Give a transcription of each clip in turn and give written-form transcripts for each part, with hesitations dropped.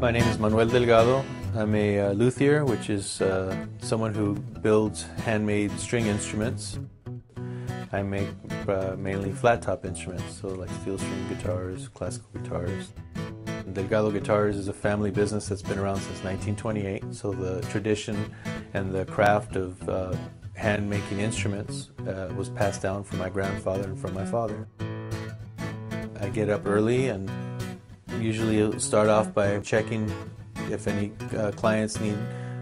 My name is Manuel Delgado. I'm a luthier, which is someone who builds handmade string instruments. I make mainly flat top instruments, so like steel string guitars, classical guitars. Delgado Guitars is a family business that's been around since 1928, so the tradition and the craft of hand making instruments was passed down from my grandfather and from my father. I get up early and usually start off by checking if any clients need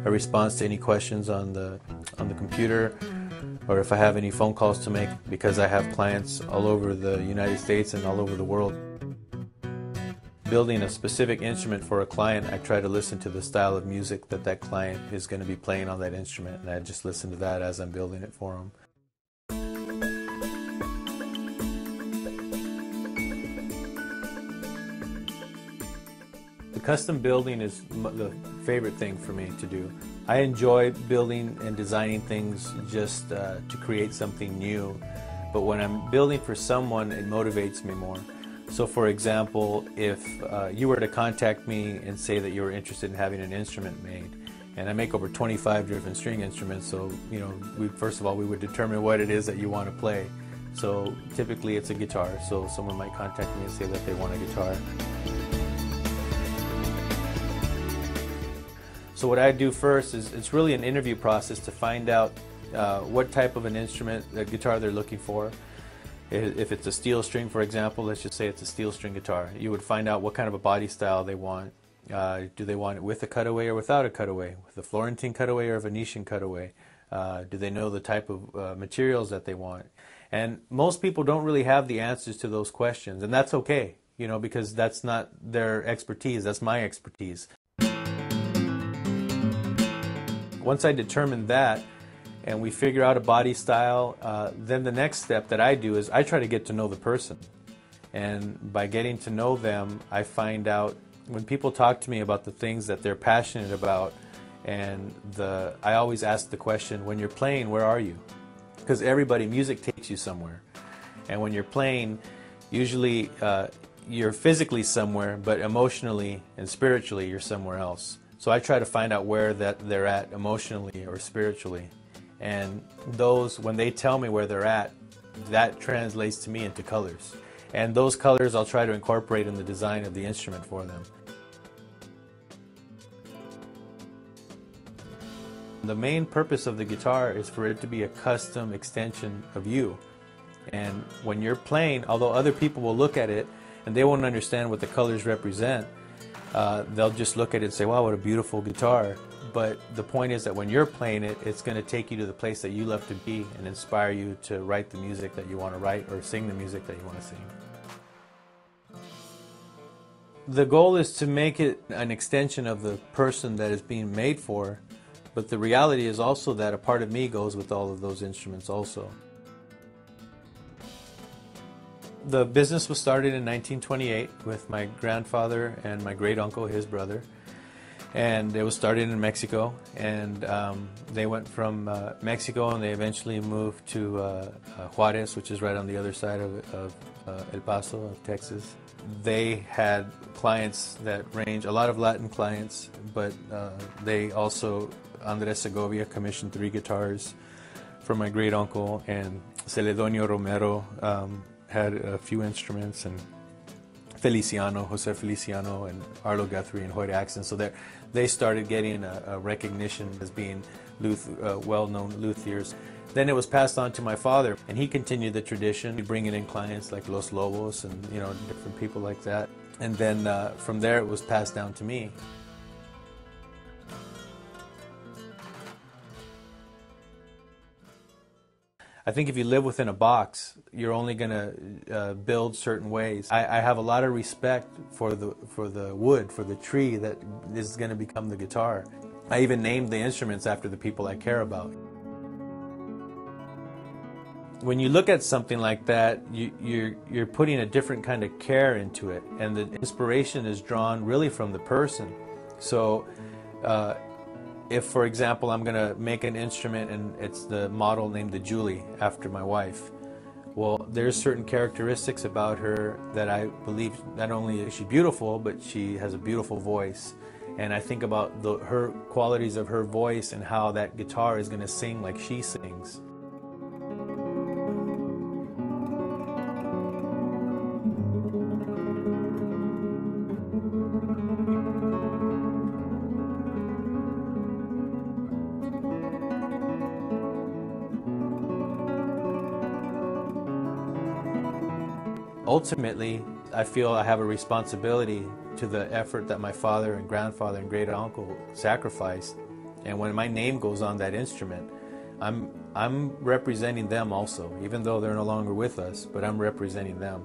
a response to any questions on the computer, or if I have any phone calls to make, because I have clients all over the United States and all over the world. Building a specific instrument for a client, I try to listen to the style of music that that client is going to be playing on that instrument, and I just listen to that as I'm building it for them. The custom building is the favorite thing for me to do. I enjoy building and designing things just to create something new, but when I'm building for someone, it motivates me more. So for example, if you were to contact me and say that you were interested in having an instrument made, and I make over 25 different string instruments, so first of all we would determine what it is that you want to play. So typically it's a guitar, so someone might contact me and say that they want a guitar. So what I do first is it's really an interview process to find out what type of an instrument, a guitar they're looking for. If it's a steel string, for example, let's just say it's a steel string guitar. You would find out what kind of a body style they want. Do they want it with a cutaway or without a cutaway? With a Florentine cutaway or a Venetian cutaway? Do they know the type of materials that they want? And most people don't really have the answers to those questions, and that's okay, because that's not their expertise, that's my expertise. Once I determine that, and we figure out a body style, then the next step that I do is I try to get to know the person. And by getting to know them, I find out when people talk to me about the things that they're passionate about, and I always ask the question, when you're playing, where are you? Because music takes you somewhere. And when you're playing, usually you're physically somewhere, but emotionally and spiritually you're somewhere else. So I try to find out where they're at emotionally or spiritually. And when they tell me where they're at, that translates to me into colors. And those colors I'll try to incorporate in the design of the instrument for them. The main purpose of the guitar is for it to be a custom extension of you. And when you're playing, although other people will look at it and they won't understand what the colors represent, they'll just look at it and say, wow, what a beautiful guitar. But the point is that when you're playing it, it's going to take you to the place that you love to be and inspire you to write the music that you want to write or sing the music that you want to sing. The goal is to make it an extension of the person that is being made for, but the reality is also that a part of me goes with all of those instruments also. The business was started in 1928 with my grandfather and my great uncle, his brother. And it was started in Mexico, and they went from Mexico and they eventually moved to Juarez, which is right on the other side of El Paso, of Texas. They had clients that range, a lot of Latin clients, but they also, Andres Segovia commissioned 3 guitars from my great uncle, and Celedonio Romero had a few instruments, and Jose Feliciano and Arlo Guthrie and Hoyt Axton. So they started getting a recognition as being well-known luthiers. Then it was passed on to my father, and he continued the tradition, bringing in clients like Los Lobos and different people like that. And then from there it was passed down to me. I think if you live within a box, you're only going to build certain ways. I have a lot of respect for the wood, for the tree that is going to become the guitar. I even named the instruments after the people I care about. When you look at something like that, you're putting a different kind of care into it, and the inspiration is drawn really from the person. So if, for example, I'm going to make an instrument and it's the model named the Julie after my wife, well, there's certain characteristics about her that I believe not only is she beautiful, but she has a beautiful voice. And I think about her qualities of her voice and how that guitar is going to sing like she sings. Ultimately, I feel I have a responsibility to the effort that my father and grandfather and great uncle sacrificed. And when my name goes on that instrument, I'm representing them also, even though they're no longer with us, but I'm representing them.